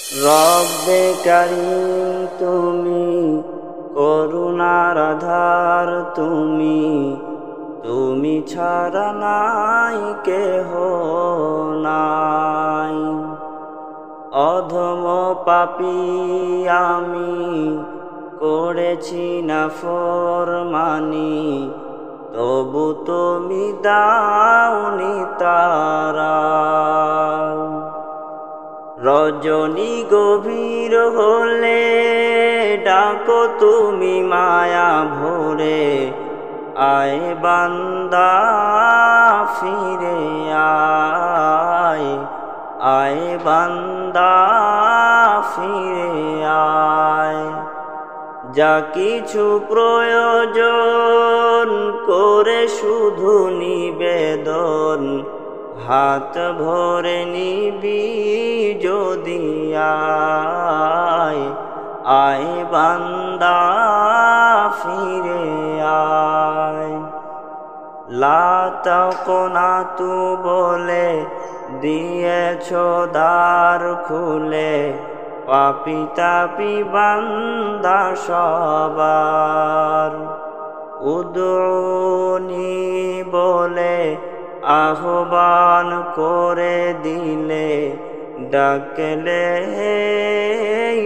রব্বে কারীম তুমি করুণার আধার, তুমি ছাড়া নাই কেহ নাই। অধম পাপী আমি করেছি নাফরমানি, তবু তুমি দাওনি তারা। রজনী গভীর হলে ডাকো তুমি মায়া ভরে, আয় বান্দা ফিরে আয়, আয় বান্দা ফিরে আয়। যা কিছু প্রয়োজন করে শুধু নিবেদন, হাত ভরে নিবি যদি আয়, আয় বান্দা ফিরে আয়। লা তাকনাতু বলে দিয়েছ দ্বার খুলে, পাপী তাপী বান্দা সবার। উদউনি বলে আহ্বান করে দিলে, ডাকলে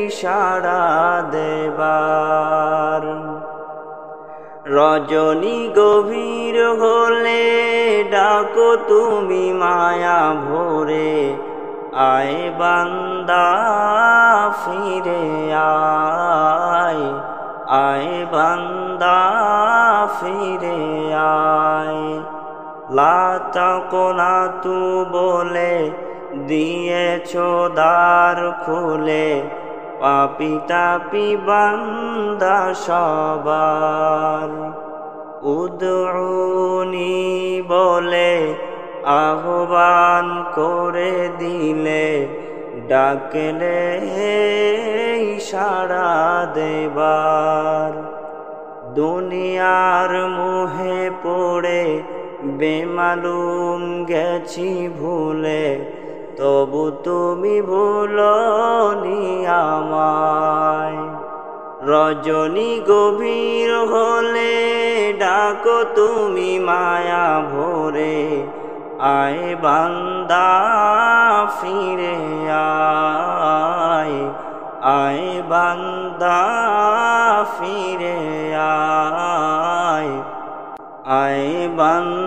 ইশারা দেবার। রজনী গভীর হলে ডাকো তুমি মায়া ভরে, আয় বান্দা ফিরে আয়, আয় বান্দা ফিরে আয়। লা তাকনাতু বলে দিয়েছ দ্বার খুলে, পাপী তাপী বান্দা সবার। উদউনি বলে আহ্বান করে দিলে, ডাকলে ইশারা দেবার। দুনিয়ার মোহে পড়ে বেমালুম গেছি ভুলে, তবু তুমি ভুলোনি আমায়। রজনী গভীর হলে ডাকো তুমি মায়া ভরে, আয় বান্দা ফিরে আয়, আয় বান্দা ফিরে আয়, আয় বান্দা